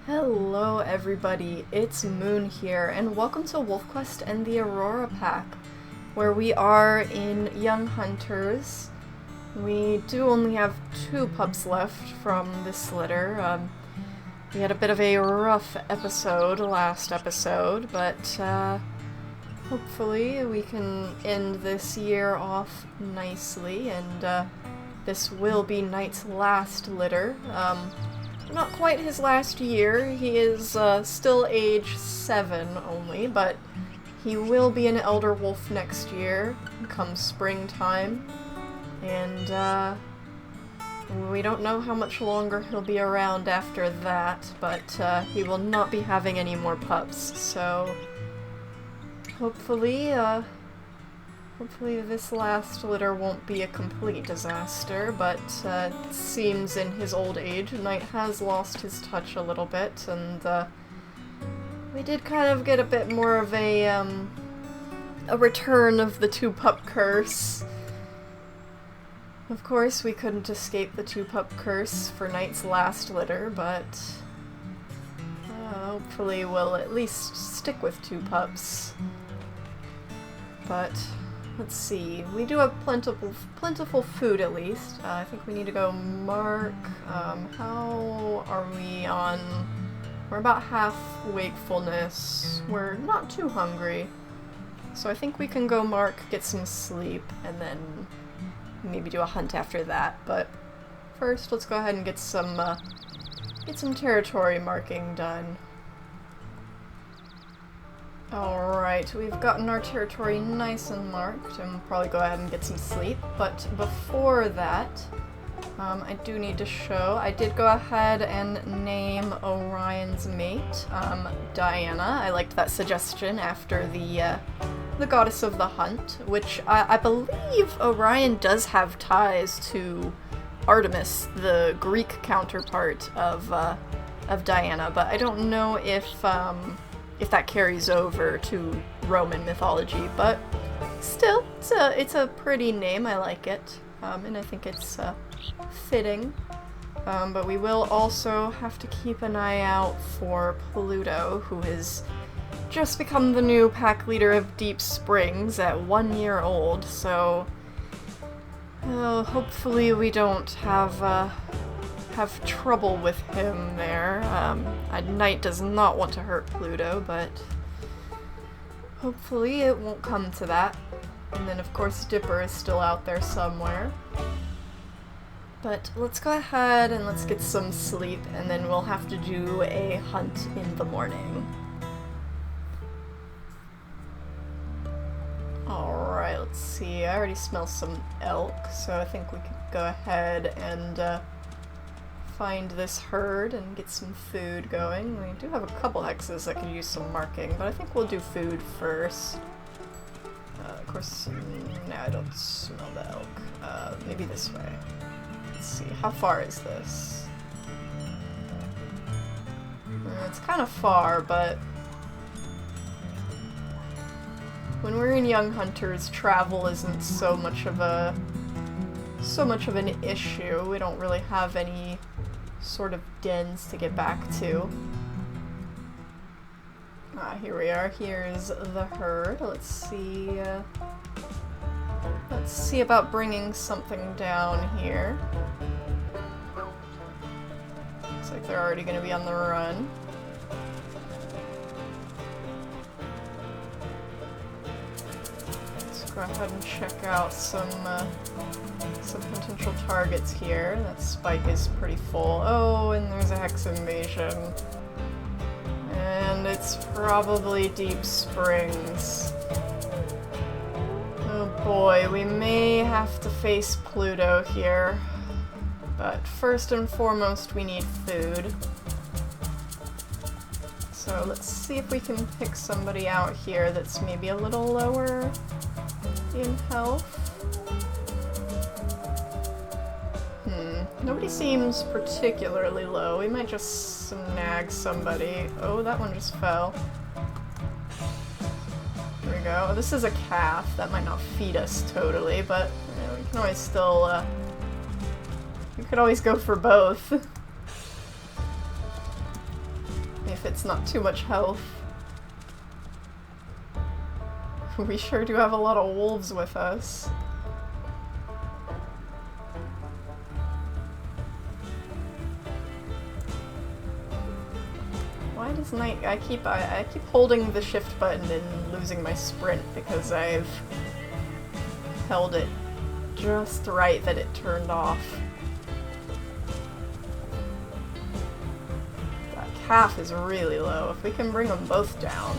Hello everybody, it's Moon here, and welcome to WolfQuest and the Aurora Pack, where we are in Young Hunters. We do only have 2 pups left from this litter. We had a bit of a rough episode last episode, but hopefully we can end this year off nicely, and this will be Knight's last litter. Not quite his last year. He is still age 7 only, but he will be an elder wolf next year, come springtime. And we don't know how much longer he'll be around after that, but he will not be having any more pups, so hopefully this last litter won't be a complete disaster, but it seems in his old age, Knight has lost his touch a little bit, and we did kind of get a bit more of a return of the 2-pup curse. Of course, we couldn't escape the 2-pup curse for Knight's last litter, but hopefully we'll at least stick with 2 pups. But let's see, we do have plentiful food at least. I think we need to go mark, how are we on? We're about half wakefulness. We're not too hungry. So I think we can go mark, get some sleep, and then maybe do a hunt after that. But first, let's go ahead and get some territory marking done. Alright, we've gotten our territory nice and marked, and we'll probably go ahead and get some sleep, but before that, I do need to show, I did go ahead and name Orion's mate, Diana. I liked that suggestion after the goddess of the hunt, which I believe Orion does have ties to Artemis, the Greek counterpart of Diana, but I don't know if that carries over to Roman mythology, but still, it's a pretty name, I like it, and I think it's fitting. But we will also have to keep an eye out for Pluto, who has just become the new pack leader of Deep Springs at 1 year old, so hopefully we don't have trouble with him there. Knight does not want to hurt Pluto, but hopefully it won't come to that. And then of course Dipper is still out there somewhere. But let's go ahead and let's get some sleep, and then we'll have to do a hunt in the morning. Alright, let's see. I already smell some elk, so I think we could go ahead and find this herd and get some food going. We do have a couple hexes that could use some marking, but I think we'll do food first. Of course, no, I don't smell the elk. Maybe this way. Let's see, how far is this? It's kind of far, but when we're in Young Hunters, travel isn't so much of an issue. We don't really have any sort of dens to get back to. Here we are. Here's the herd. Let's see about bringing something down here. Looks like they're already going to be on the run. Let's go ahead and check out some potential targets here. That spike is pretty full. Oh, and there's a hex invasion. And it's probably Deep Springs. Oh boy, we may have to face Pluto here. But first and foremost, we need food. So let's see if we can pick somebody out here that's maybe a little lower in health. Nobody seems particularly low. We might just snag somebody. Oh, that one just fell. There we go. This is a calf. That might not feed us totally, but we can always still, we could always go for both. if it's not too much health. We sure do have a lot of wolves with us. Why does Night... I keep holding the shift button and losing my sprint because I've held it just right that it turned off. That calf is really low. If we can bring them both down.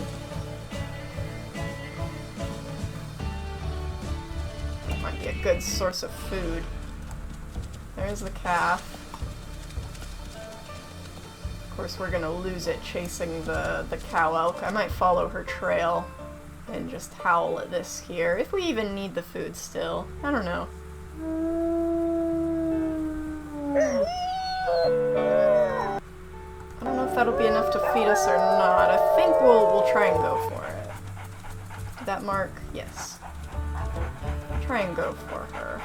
That might be a good source of food. There's the calf. Of course, we're gonna lose it chasing the cow elk. I might follow her trail and just howl at this here. If we even need the food still. I don't know. I don't know if that'll be enough to feed us or not. I think we'll try and go for it. Did that mark? Yes. Try and go for her.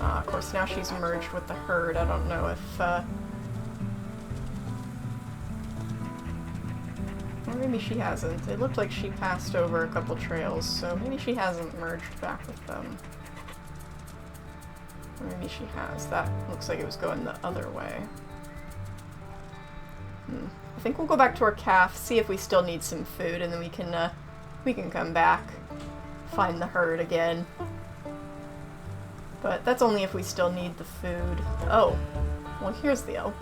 Of course, now she's merged with the herd. I don't know if... Or maybe she hasn't. It looked like she passed over a couple trails, so maybe she hasn't merged back with them. Or maybe she has. That looks like it was going the other way. I think we'll go back to our calf, see if we still need some food, and then we can come back, find the herd again. But that's only if we still need the food. Oh, well here's the elk.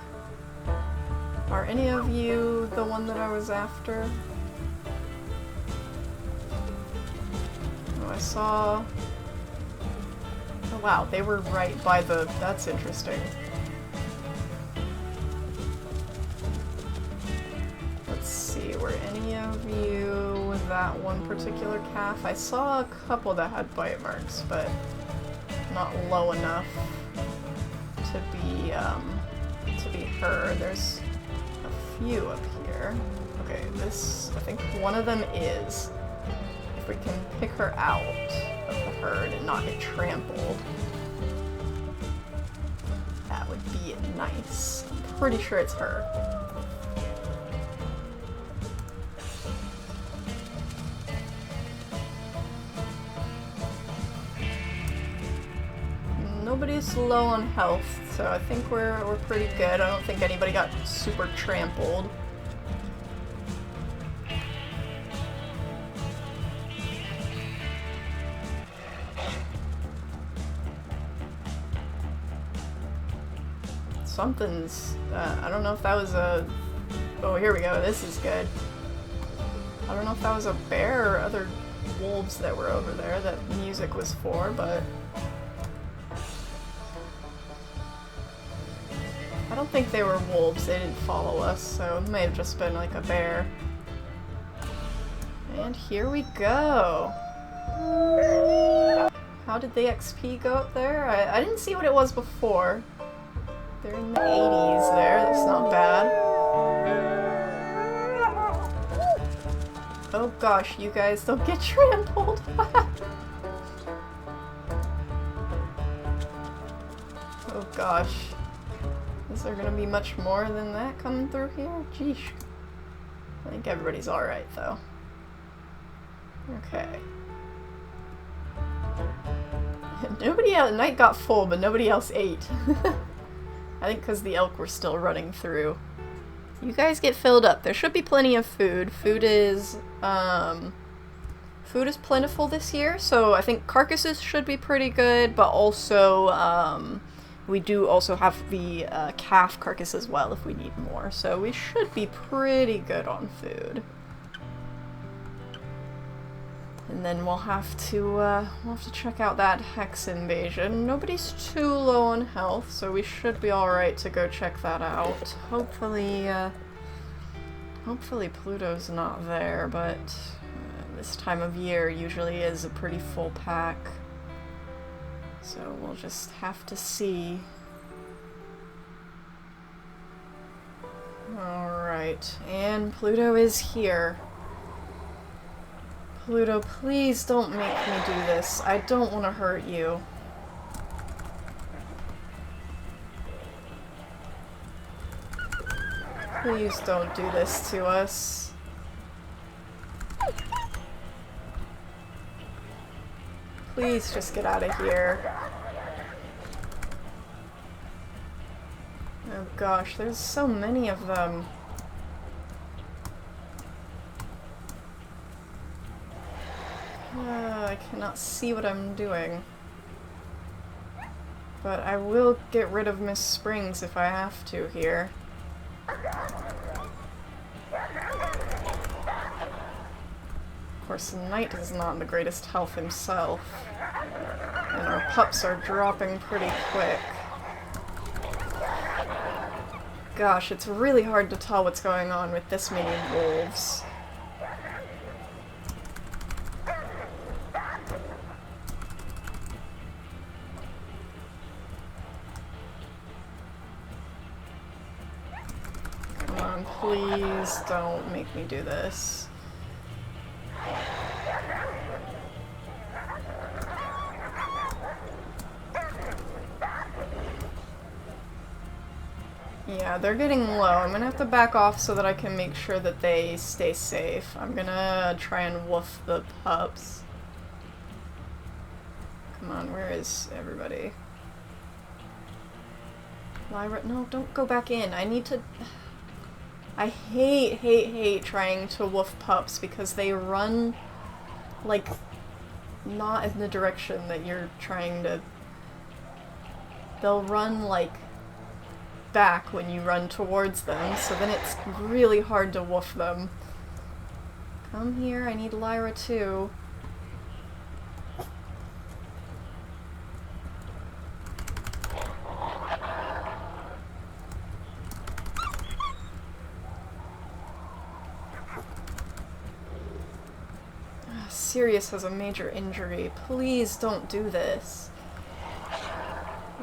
Are any of you the one that I was after? Oh, I saw... Oh wow, they were right by the... That's interesting. Let's see, were any of you that one particular calf? I saw a couple that had bite marks, but not low enough to be her. There's few up here. Okay, this, I think one of them is. If we can pick her out of the herd and not get trampled, that would be nice. I'm pretty sure it's her. Nobody's low on health, so I think we're pretty good. I don't think anybody got super trampled. Something's... I don't know if that was a... Oh, here we go. This is good. I don't know if that was a bear or other wolves that were over there that music was for, but... I don't think they were wolves, they didn't follow us, so it may have just been like a bear. And here we go! How did the XP go up there? I didn't see what it was before. They're in the 80s there, that's not bad. Oh gosh, you guys don't get trampled! Oh gosh. Is there gonna be much more than that coming through here? Jeesh. I think everybody's alright, though. Okay. Nobody else- Night got full, but nobody else ate. I think because the elk were still running through. You guys get filled up. There should be plenty of food. Food is plentiful this year, so I think carcasses should be pretty good, but also, we do also have the calf carcass as well if we need more, so we should be pretty good on food. And then we'll have to check out that Hex invasion. Nobody's too low on health, so we should be alright to go check that out. Hopefully Pluto's not there, but this time of year usually is a pretty full pack. So we'll just have to see. Alright, and Pluto is here. Pluto, please don't make me do this. I don't want to hurt you. Please don't do this to us. Please just get out of here. Oh gosh, there's so many of them. I cannot see what I'm doing. But I will get rid of Miss Springs if I have to here. Of course, Knight is not in the greatest health himself. And our pups are dropping pretty quick. Gosh, it's really hard to tell what's going on with this many wolves. Come on, please don't make me do this. Yeah, they're getting low. I'm gonna have to back off so that I can make sure that they stay safe. I'm gonna try and woof the pups. Come on, where is everybody? Lyra, no, don't go back in. I need to... I hate trying to woof pups because they run, like, not in the direction that you're trying to... They'll run, like, back when you run towards them, so then it's really hard to woof them. Come here, I need Lyra too. Sirius has a major injury. Please don't do this.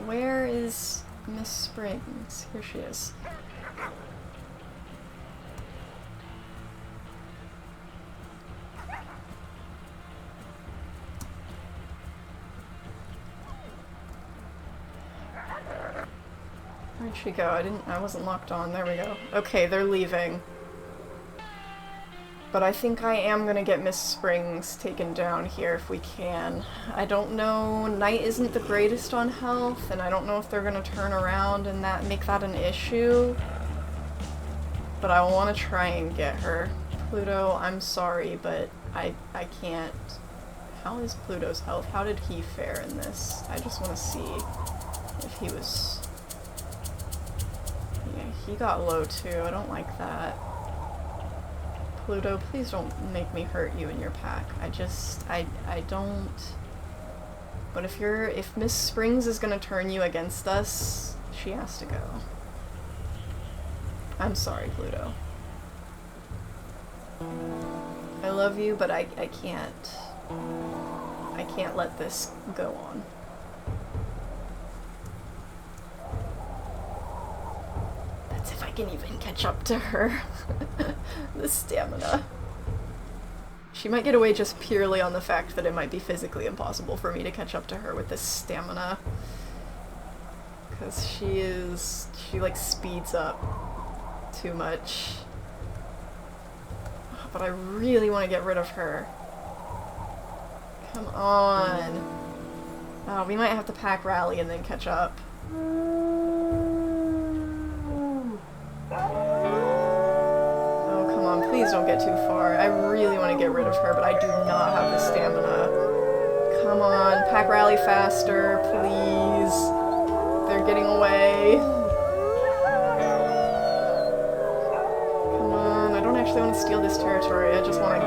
Where is Miss Springs? Here she is. Where'd she go? I wasn't locked on. There we go. Okay, they're leaving. But I think I am gonna get Miss Springs taken down here if we can. I don't know, Knight isn't the greatest on health, and I don't know if they're gonna turn around and make that an issue. But I want to try and get her. Pluto, I'm sorry, but I can't. How is Pluto's health? How did he fare in this? I just want to see if he was... Yeah, he got low too. I don't like that. Pluto, please don't make me hurt you in your pack. I don't... But if Miss Springs is gonna turn you against us, she has to go. I'm sorry, Pluto. I love you, but I can't let this go on. That's if I can even catch up to her. The stamina. She might get away just purely on the fact that it might be physically impossible for me to catch up to her with this stamina. Because she like speeds up too much. But I really want to get rid of her. Come on. Oh, we might have to pack rally and then catch up. Oh, come on, please don't get too far. I really want to get rid of her, but I do not have the stamina. Come on, pack rally faster, please. They're getting away. Come on, I don't actually want to steal this territory. I just want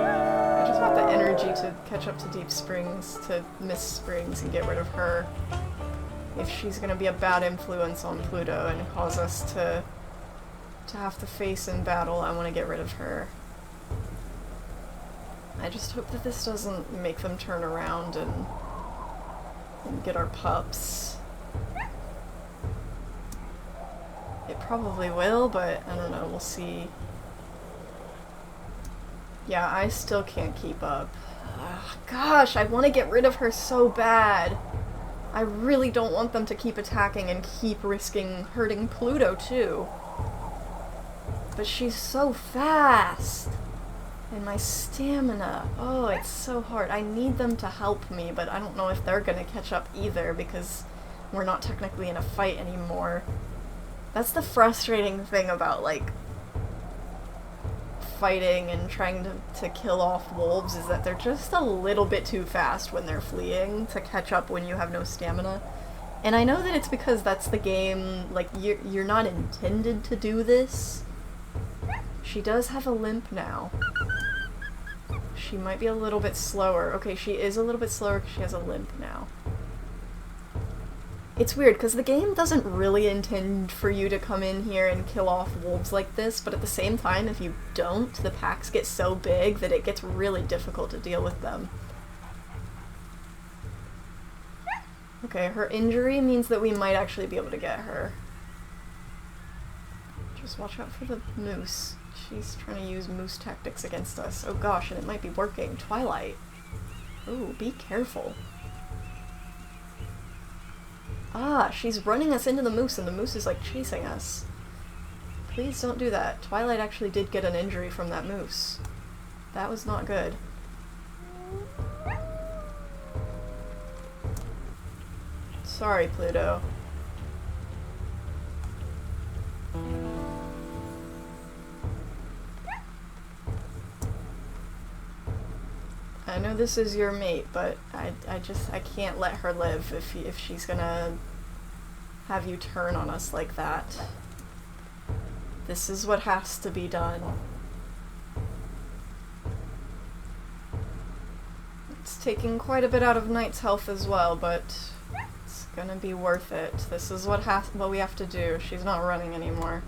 the energy to catch up to Deep Springs, to Miss Springs, and get rid of her. If she's gonna be a bad influence on Pluto and cause us to have to face in battle, I want to get rid of her. I just hope that this doesn't make them turn around and get our pups. It probably will, but I don't know, we'll see. Yeah, I still can't keep up. Ugh, gosh, I want to get rid of her so bad. I really don't want them to keep attacking and keep risking hurting Pluto, too. But she's so fast! And my stamina, oh, it's so hard. I need them to help me, but I don't know if they're gonna catch up either because we're not technically in a fight anymore. That's the frustrating thing about, like, fighting and trying to kill off wolves, is that they're just a little bit too fast when they're fleeing to catch up when you have no stamina. And I know that it's because that's the game, like, you're not intended to do this. She does have a limp now. She might be a little bit slower. Okay, she is a little bit slower because she has a limp now. It's weird, because the game doesn't really intend for you to come in here and kill off wolves like this, but at the same time, if you don't, the packs get so big that it gets really difficult to deal with them. Okay, her injury means that we might actually be able to get her. Just watch out for the moose. She's trying to use moose tactics against us. Oh gosh, and it might be working. Twilight. Ooh, be careful. Ah, she's running us into the moose and the moose is like chasing us. Please don't do that. Twilight actually did get an injury from that moose. That was not good. Sorry, Pluto. I know this is your mate, but I can't let her live if she's gonna have you turn on us like that. This is what has to be done. It's taking quite a bit out of Knight's health as well, but it's gonna be worth it. This is what we have to do. She's not running anymore.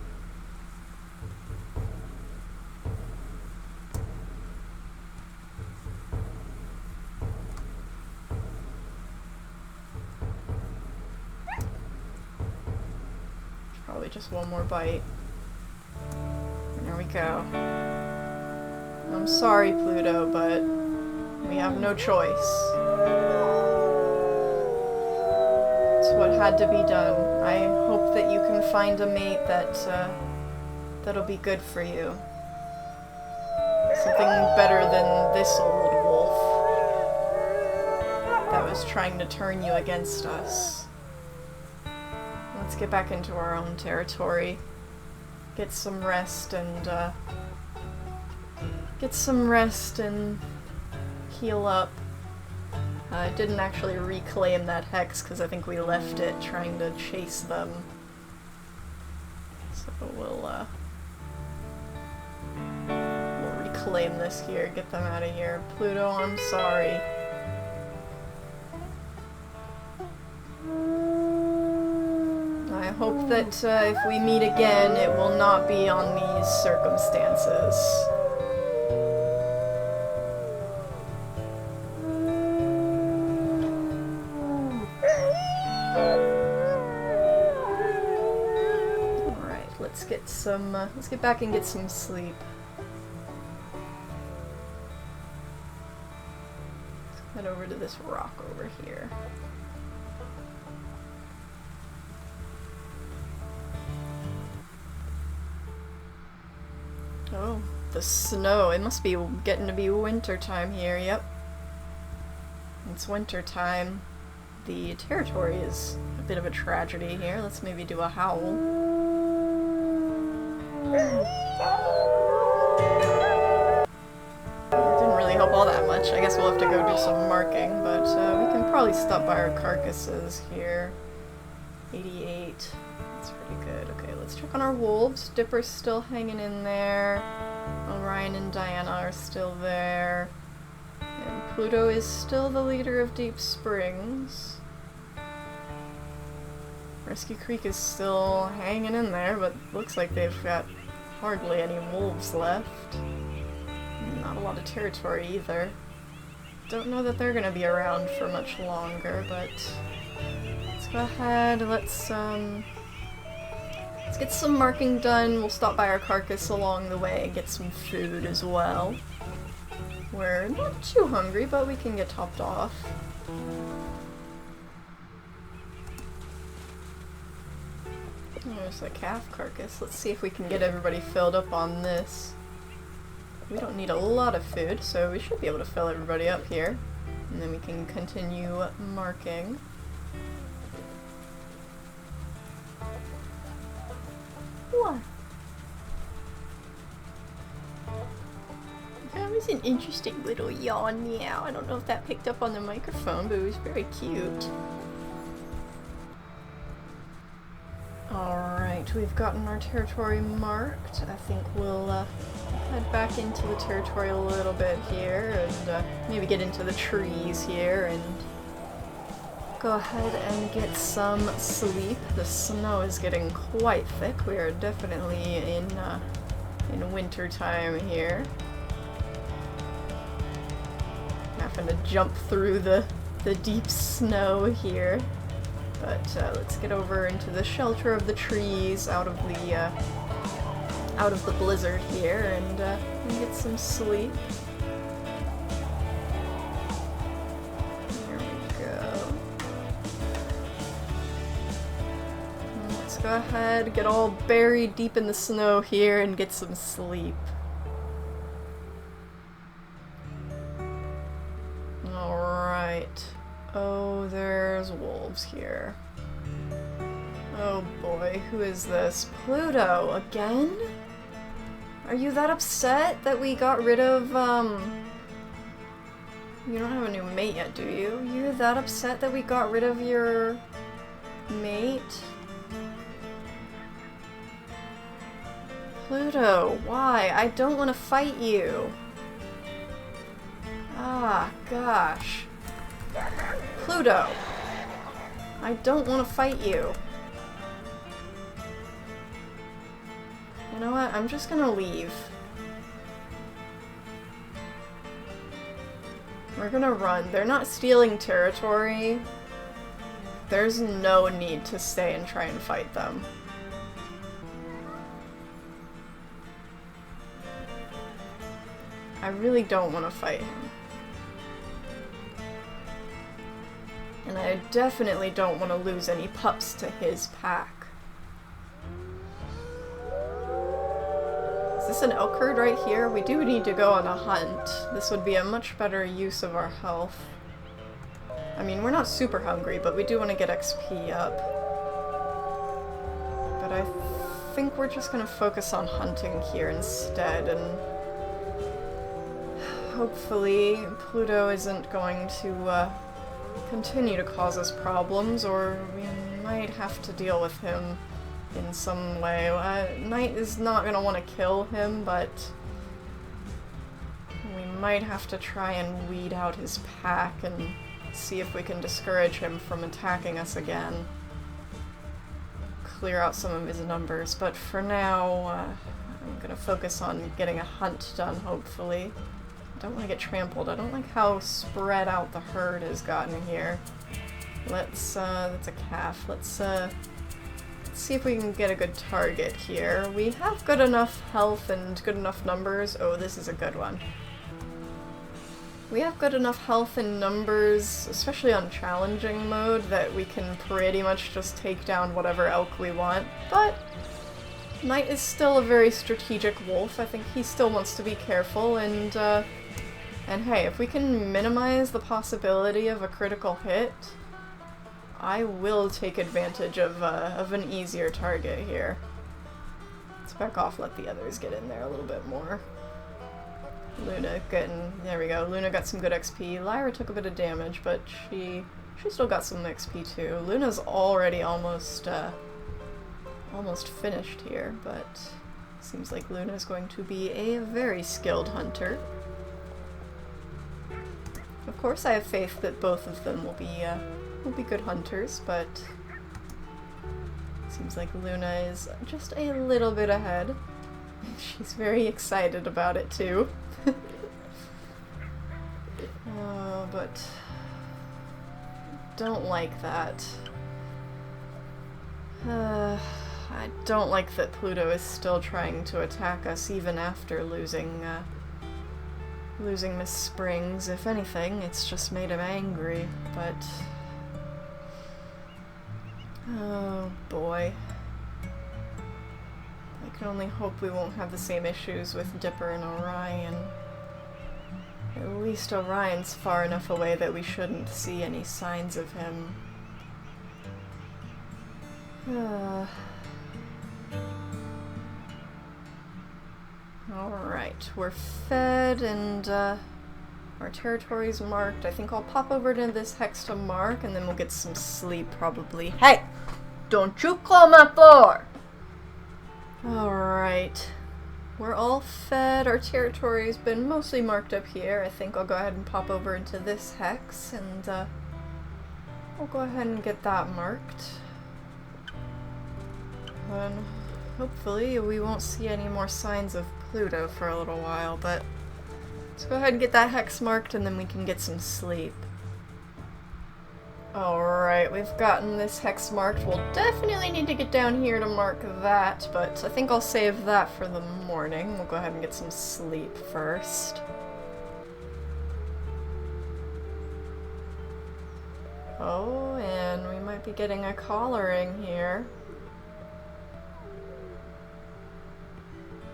Probably just one more bite. There we go. I'm sorry, Pluto, but we have no choice. It's what had to be done. I hope that you can find a mate that'll be good for you. Something better than this old wolf that was trying to turn you against us. Let's get back into our own territory. Get some rest and heal up. I didn't actually reclaim that hex because I think we left it trying to chase them. So we'll reclaim this here, get them out of here. Pluto, I'm sorry. I hope that if we meet again, it will not be on these circumstances. Alright, let's get back and get some sleep. Let's head over to this rock over here. Oh, the snow. It must be getting to be winter time here, yep. It's winter time. The territory is a bit of a tragedy here. Let's maybe do a howl. It didn't really help all that much. I guess we'll have to go do some marking, but we can probably stop by our carcasses here. 88. That's pretty good. Okay, let's check on our wolves. Dipper's still hanging in there. Orion and Diana are still there. And Pluto is still the leader of Deep Springs. Rescue Creek is still hanging in there, but looks like they've got hardly any wolves left. Not a lot of territory either. Don't know that they're gonna be around for much longer, but let's go ahead, let's get some marking done. We'll stop by our carcass along the way and get some food as well. We're not too hungry, but we can get topped off. There's a calf carcass. Let's see if we can get everybody filled up on this. We don't need a lot of food, so we should be able to fill everybody up here. And then we can continue marking. What? That was an interesting little yawn meow. I don't know if that picked up on the microphone, but it was very cute. Alright, we've gotten our territory marked. I think we'll head back into the territory a little bit here and maybe get into the trees here and go ahead and get some sleep. The snow is getting quite thick. We are definitely in winter time here. Having to jump through the deep snow here. But let's get over into the shelter of the trees, out of the blizzard here, and get some sleep. There we go. And let's go ahead, get all buried deep in the snow here, and get some sleep. Alright. Oh, there's wolves here. Oh boy, who is this? Pluto, again? Are you that upset that we got rid of, You don't have a new mate yet, do you? You're that upset that we got rid of your mate? Pluto, why? I don't want to fight you. Ah, gosh. Pluto! I don't want to fight you. You know what? I'm just gonna leave. We're gonna run. They're not stealing territory. There's no need to stay and try and fight them. I really don't want to fight him. And I definitely don't want to lose any pups to his pack. Is this an elk herd right here? We do need to go on a hunt. This would be a much better use of our health. I mean, we're not super hungry, but we do want to get XP up. But I think we're just going to focus on hunting here instead, and hopefully Pluto isn't going to continue to cause us problems, or we might have to deal with him in some way. Knight is not going to want to kill him, but we might have to try and weed out his pack and see if we can discourage him from attacking us again. Clear out some of his numbers, but for now, I'm going to focus on getting a hunt done, hopefully. I don't want to get trampled. I don't like how spread out the herd has gotten here. Let's, that's a calf. Let's see if we can get a good target here. We have good enough health and good enough numbers. Oh, this is a good one. We have good enough health and numbers, especially on challenging mode, that we can pretty much just take down whatever elk we want, but Knight is still a very strategic wolf. I think he still wants to be careful, and hey, if we can minimize the possibility of a critical hit, I will take advantage of an easier target here. Let's back off, let the others get in there a little bit more. Luna getting, there we go, Luna got some good XP. Lyra took a bit of damage, but she still got some XP too. Luna's already almost finished here, but seems like Luna's going to be a very skilled hunter. Of course, I have faith that both of them will be good hunters, but seems like Luna is just a little bit ahead. She's very excited about it too. Oh, but don't like that. I don't like that Pluto is still trying to attack us even after losing Miss Springs. If anything, it's just made him angry, but oh boy. can only hope we won't have the same issues with Dipper and Orion. At least Orion's far enough away that we shouldn't see any signs of him. Alright, we're fed and our territory's marked. I think I'll pop over to this hex to mark and then we'll get some sleep probably. Hey! Don't you call my floor! Alright. We're all fed. Our territory's been mostly marked up here. I think I'll go ahead and pop over into this hex and we'll go ahead and get that marked. And hopefully we won't see any more signs of Pluto for a little while, but let's go ahead and get that hex marked and then we can get some sleep. Alright, we've gotten this hex marked. We'll definitely need to get down here to mark that, but I think I'll save that for the morning. We'll go ahead and get some sleep first. Oh, and we might be getting a collaring here.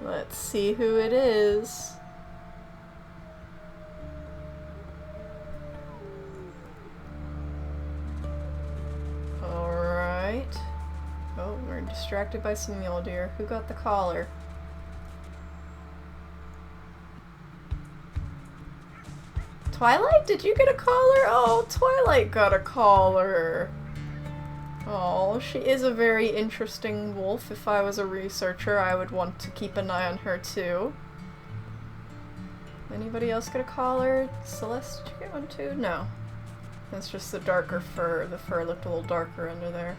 Let's see who it is. Alright. Oh, we're distracted by some mule deer. Who got the collar? Twilight, did you get a collar? Oh, Twilight got a collar. Oh, she is a very interesting wolf. If I was a researcher, I would want to keep an eye on her too. Anybody else get a collar? Celeste, did you get one too? No. That's just the darker fur. The fur looked a little darker under there.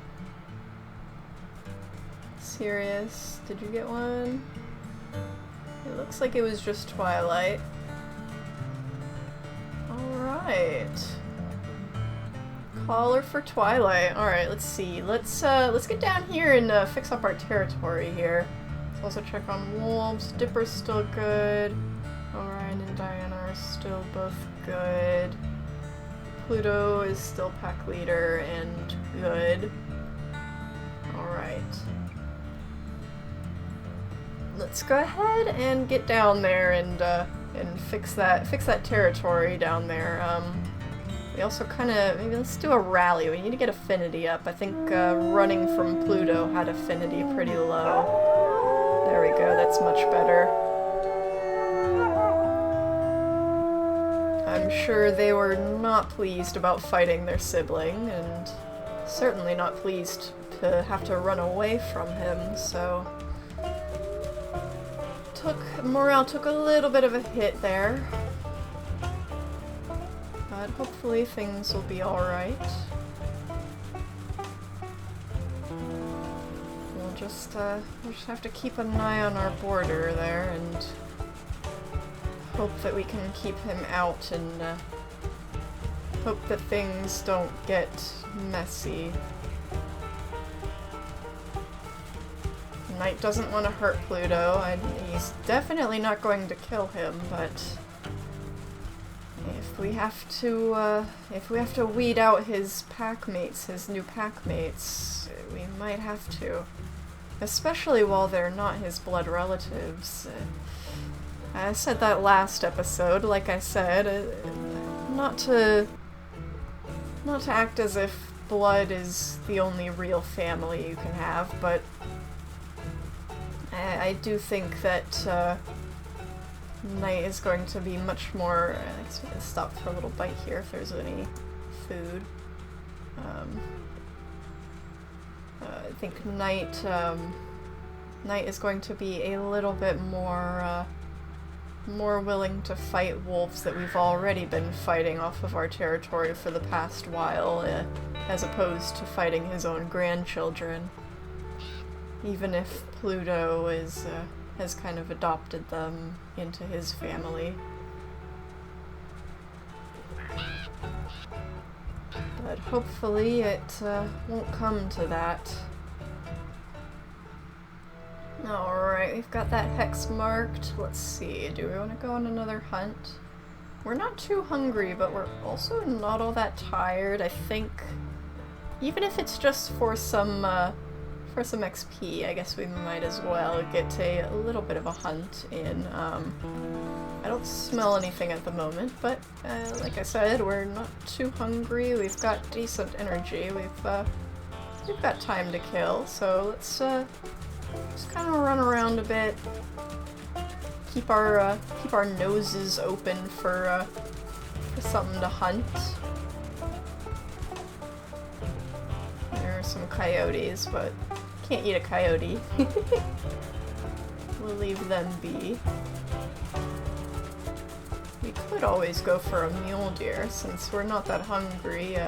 Sirius, did you get one? It looks like it was just Twilight. Alright. Collar for Twilight. Alright, let's see. Let's get down here and fix up our territory here. Let's also check on wolves. Dipper's still good. Orion and Diana are still both good. Pluto is still pack leader and good. Alright. Let's go ahead and get down there and fix that territory down there. We also maybe let's do a rally. We need to get affinity up. I think running from Pluto had affinity pretty low. There we go, that's much better. I'm sure they were not pleased about fighting their sibling, and certainly not pleased to have to run away from him, so... Morale took a little bit of a hit there. But hopefully things will be alright. We'll just have to keep an eye on our border there and hope that we can keep him out and hope that things don't get messy. Knight doesn't want to hurt Pluto. He's definitely not going to kill him, but if we have to weed out his pack mates, his new pack mates, we might have to. Especially while they're not his blood relatives. I said that last episode, like I said, not to act as if blood is the only real family you can have, but I do think that Knight is going to be much more... Let's stop for a little bite here if there's any food. I think Knight is going to be a little bit more willing to fight wolves that we've already been fighting off of our territory for the past while, as opposed to fighting his own grandchildren. Even if Pluto has kind of adopted them into his family. But hopefully it won't come to that. Alright, we've got that hex marked. Let's see, do we want to go on another hunt? We're not too hungry, but we're also not all that tired. I think, even if it's just for some for some XP, I guess we might as well get a little bit of a hunt in. I don't smell anything at the moment, but like I said, we're not too hungry. We've got decent energy. We've got time to kill, so let's just kind of run around a bit. Keep our noses open for something to hunt. There are some coyotes, but can't eat a coyote. We'll leave them be. We could always go for a mule deer since we're not that hungry.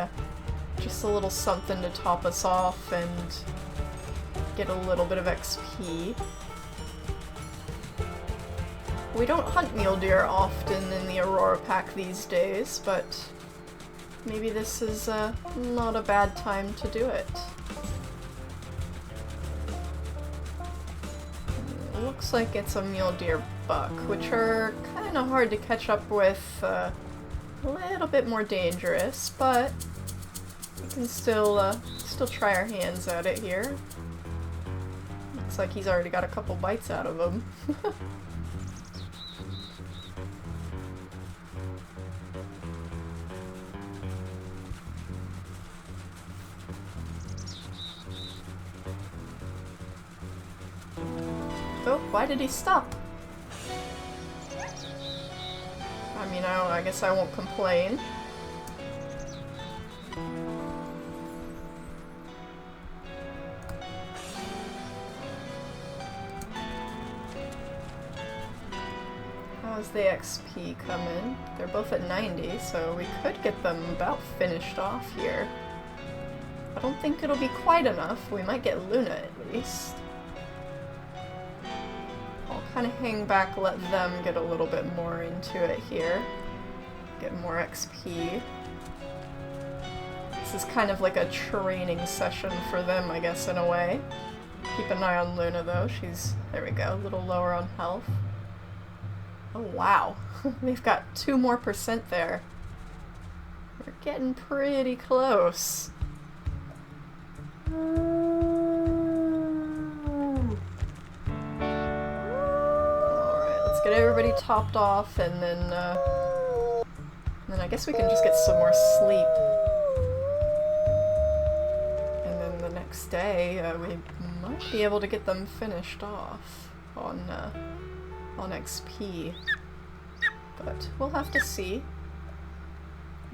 Just a little something to top us off and get a little bit of XP. We don't hunt mule deer often in the Aurora Pack these days, but maybe this is not a bad time to do it. Looks like it's a mule deer buck, which are kind of hard to catch up with, a little bit more dangerous, but we can still try our hands at it here. Looks like he's already got a couple bites out of him. Oh, why did he stop? I mean, I guess I won't complain. How's the XP coming? They're both at 90, so we could get them about finished off here. I don't think it'll be quite enough. We might get Luna at least. I'll kind of hang back, let them get a little bit more into it here. Get more XP. This is kind of like a training session for them, I guess, in a way. Keep an eye on Luna, though. She's, there we go, a little lower on health. Oh, wow. We've got 2% more there. We're getting pretty close. Get everybody topped off, and then I guess we can just get some more sleep. And then the next day, we might be able to get them finished off on XP. But we'll have to see.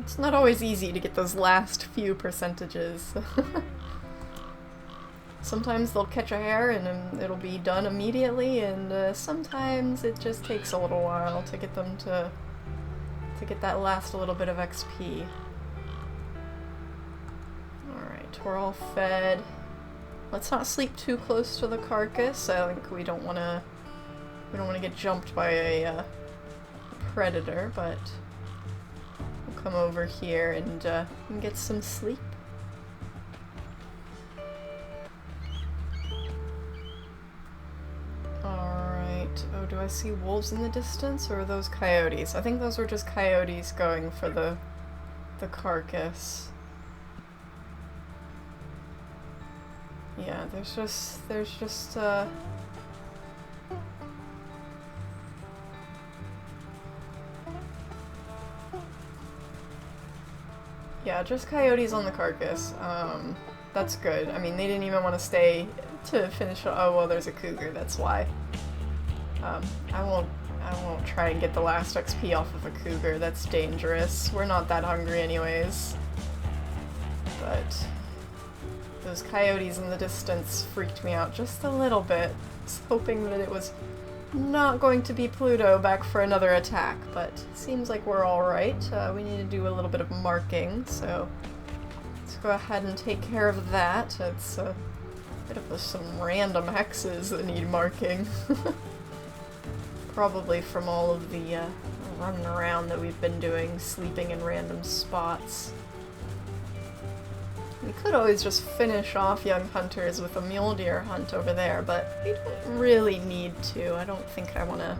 It's not always easy to get those last few percentages. Sometimes they'll catch a hare and it'll be done immediately, and sometimes it just takes a little while to get them to get that last little bit of XP. Alright, we're all fed. Let's not sleep too close to the carcass. I think we don't want to get jumped by a predator, but we'll come over here and get some sleep. Oh, do I see wolves in the distance, or are those coyotes? I think those were just coyotes going for the carcass. Yeah, there's just yeah, just coyotes on the carcass. That's good. I mean, they didn't even want to stay to finish. Oh, well, there's a cougar, that's why. I won't try and get the last XP off of a cougar. That's dangerous. We're not that hungry anyways. But those coyotes in the distance freaked me out just a little bit. I was hoping that it was not going to be Pluto back for another attack, but seems like we're alright. We need to do a little bit of marking, so let's go ahead and take care of that. It's a bit of some random hexes that need marking. Probably from all of the running around that we've been doing, sleeping in random spots. We could always just finish off young hunters with a mule deer hunt over there, but we don't really need to. I don't think I want to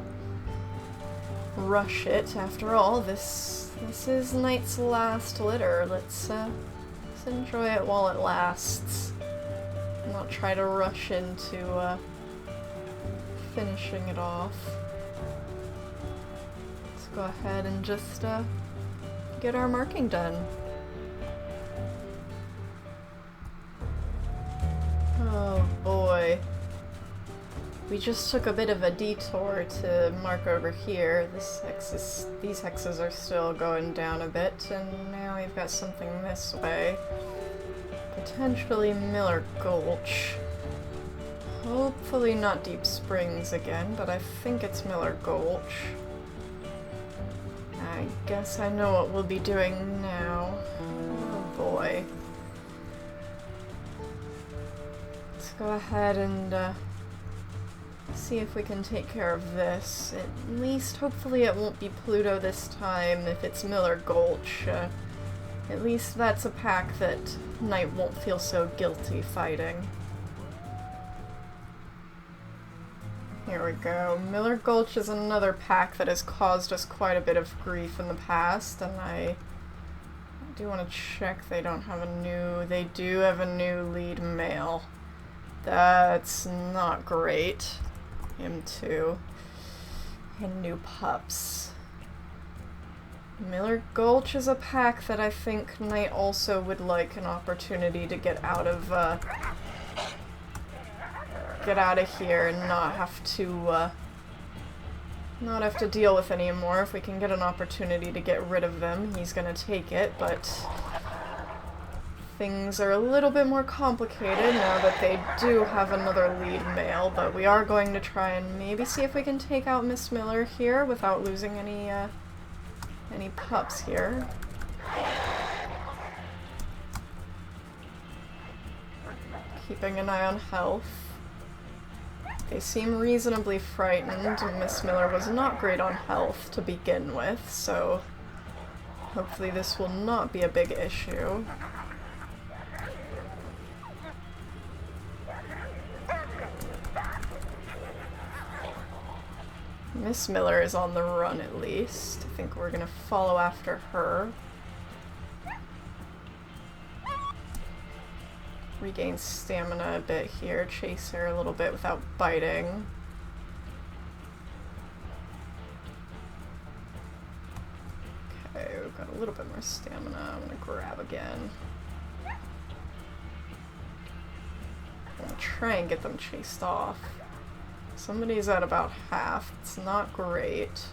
rush it. After all, this is night's last litter. Let's enjoy it while it lasts. not try to rush into finishing it off. Let's go ahead and just get our marking done. Oh boy. We just took a bit of a detour to mark over here. These hexes are still going down a bit, and now we've got something this way. Potentially Miller Gulch. Hopefully not Deep Springs again, but I think it's Miller Gulch. I guess I know what we'll be doing now. Oh boy. Let's go ahead and see if we can take care of this. At least, hopefully it won't be Pluto this time if it's Miller Gulch. At least that's a pack that Knight won't feel so guilty fighting. Here we go. Miller Gulch is another pack that has caused us quite a bit of grief in the past, and I do want to check they don't have a new... They do have a new lead male. That's not great. Him too. And new pups. Miller Gulch is a pack that I think Knight also would like an opportunity to get out of here and not have to deal with anymore. If we can get an opportunity to get rid of them, he's gonna take it, but things are a little bit more complicated now that they do have another lead male, but we are going to try and maybe see if we can take out Miss Miller here without losing any pups here. Keeping an eye on health. They seem reasonably frightened, and Miss Miller was not great on health to begin with, so hopefully this will not be a big issue. Miss Miller is on the run at least. I think we're gonna follow after her. Regain stamina a bit here, chase her a little bit without biting. Okay, we've got a little bit more stamina. I'm gonna grab again. I'm gonna try and get them chased off. Somebody's at about half. It's not great.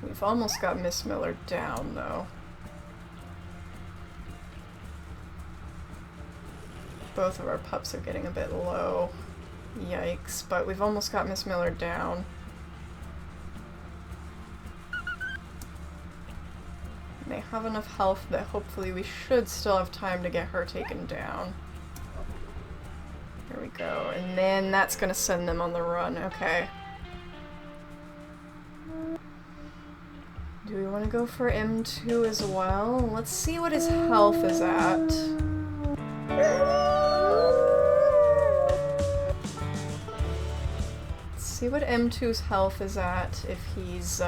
We've almost got Miss Miller down, though. Both of our pups are getting a bit low. Yikes, but we've almost got Miss Miller down. They have enough health that hopefully we should still have time to get her taken down. There we go. And then that's gonna send them on the run. Okay. Do we want to go for M2 as well? Let's see what his health is at. Let's see what M2's health is at, if he's,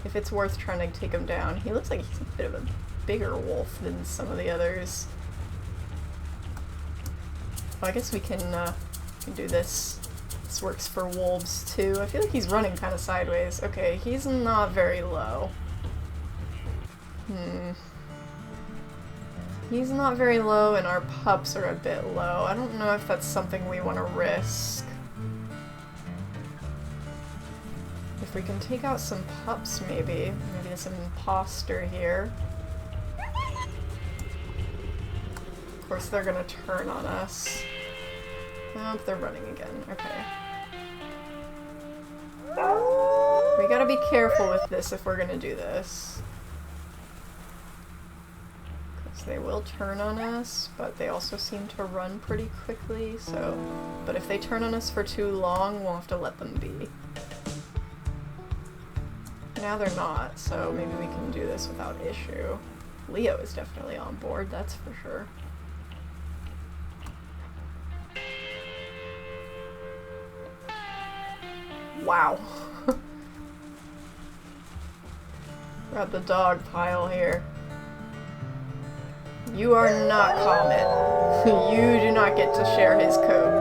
if it's worth trying to take him down. He looks like he's a bit of a bigger wolf than some of the others. Well, I guess we can do this. This works for wolves too. I feel like he's running kind of sideways. Okay, he's not very low. He's not very low, and our pups are a bit low. I don't know if that's something we want to risk. If we can take out some pups, maybe. Maybe there's an imposter here. Of course, they're gonna turn on us. Oh, they're running again. Okay. We gotta be careful with this if we're gonna do this. They will turn on us, but they also seem to run pretty quickly, so... But if they turn on us for too long, we'll have to let them be. Now they're not, so maybe we can do this without issue. Leo is definitely on board, that's for sure. Wow. Got the dog pile here. You are not Comet. You do not get to share his coat.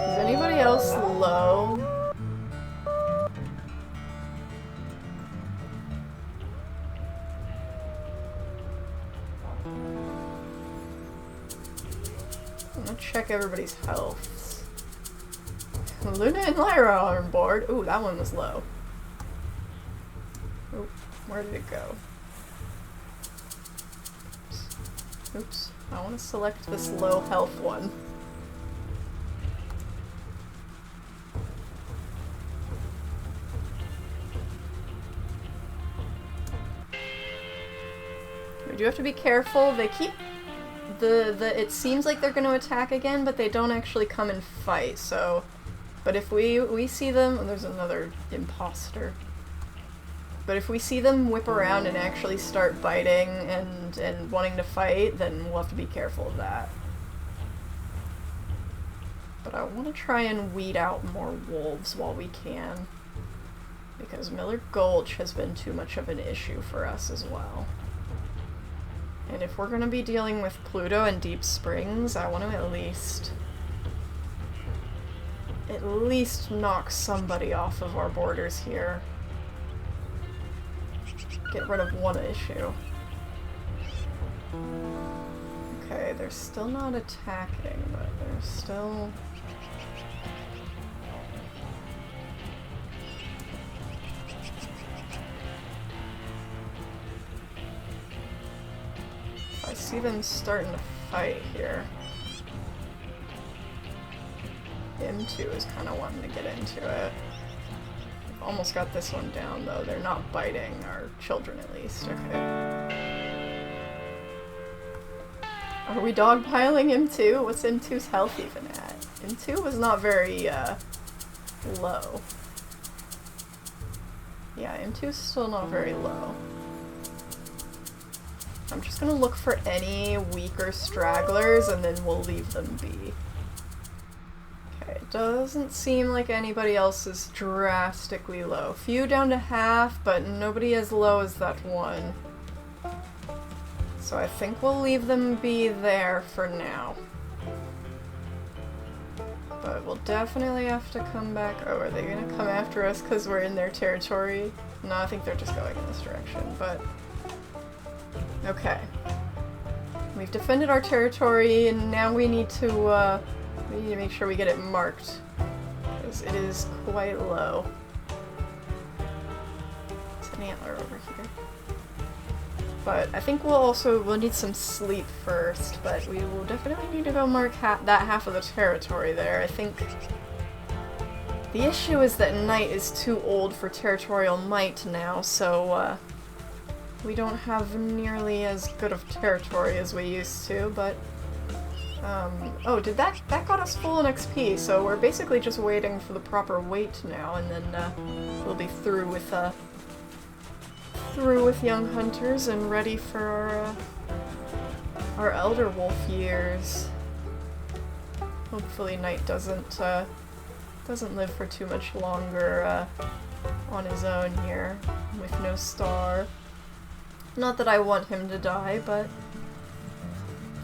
Is anybody else low? I'm gonna check everybody's health. Luna and Lyra are on board. Ooh, that one was low. Ooh, where did it go? Oops. I want to select this low health one. We do have to be careful. They keep it seems like they're going to attack again, but they don't actually come and fight, so... But if we see them... Oh, there's another imposter. But if we see them whip around and actually start biting and wanting to fight, then we'll have to be careful of that. But I want to try and weed out more wolves while we can. Because Miller Gulch has been too much of an issue for us as well. And if we're going to be dealing with Pluto and Deep Springs, I want to at least knock somebody off of our borders here. Get rid of one issue. Okay, they're still not attacking, but they're still... I see them starting to fight here. M2 is kind of wanting to get into it. I've almost got this one down, though. They're not biting our children, at least. Okay. Are we dogpiling M2? What's M2's health even at? M2 was not very, low. Yeah, M2's still not very low. I'm just gonna look for any weaker stragglers and then we'll leave them be. Okay, doesn't seem like anybody else is drastically low. Few down to half, but nobody as low as that one. So I think we'll leave them be there for now. But we'll definitely have to come back. Oh, are they gonna come after us because we're in their territory? No, I think they're just going in this direction, but... Okay. We've defended our territory, and now we need to make sure we get it marked. Because it is quite low. There's an antler over here. But I think we'll need some sleep first, but we will definitely need to go mark that half of the territory there. I think the issue is that Night is too old for territorial might now, so we don't have nearly as good of territory as we used to, but oh, did that got us full in XP, so we're basically just waiting for the proper weight now, and then we'll be through with young hunters and ready for our elder wolf years. Hopefully Night doesn't live for too much longer on his own here with no star. Not that I want him to die, but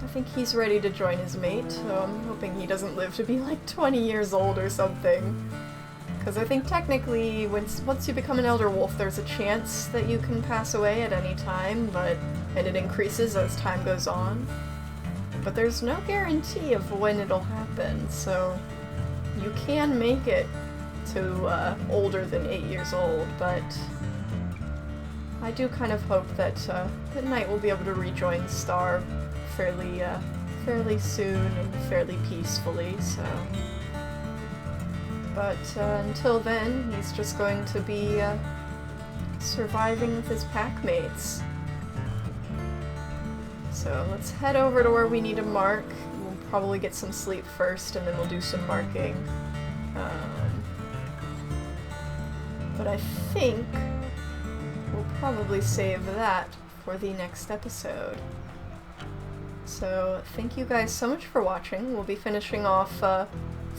I think he's ready to join his mate, so I'm hoping he doesn't live to be like 20 years old or something. Because I think technically, once you become an elder wolf, there's a chance that you can pass away at any time, and it increases as time goes on. But there's no guarantee of when it'll happen, so you can make it to older than 8 years old, but I do kind of hope that Night will be able to rejoin Star fairly soon and fairly peacefully, so... But until then, he's just going to be surviving with his pack mates. So let's head over to where we need to mark. We'll probably get some sleep first, and then we'll do some marking. But I think we'll probably save that for the next episode. So thank you guys so much for watching. We'll be finishing off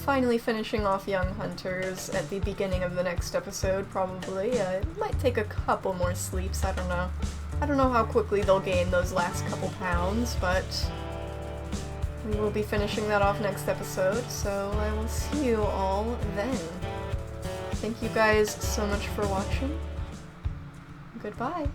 finally finishing off young hunters at the beginning of the next episode, probably. It might take a couple more sleeps, I don't know. I don't know how quickly they'll gain those last couple pounds, but we will be finishing that off next episode, so I will see you all then. Thank you guys so much for watching. Goodbye.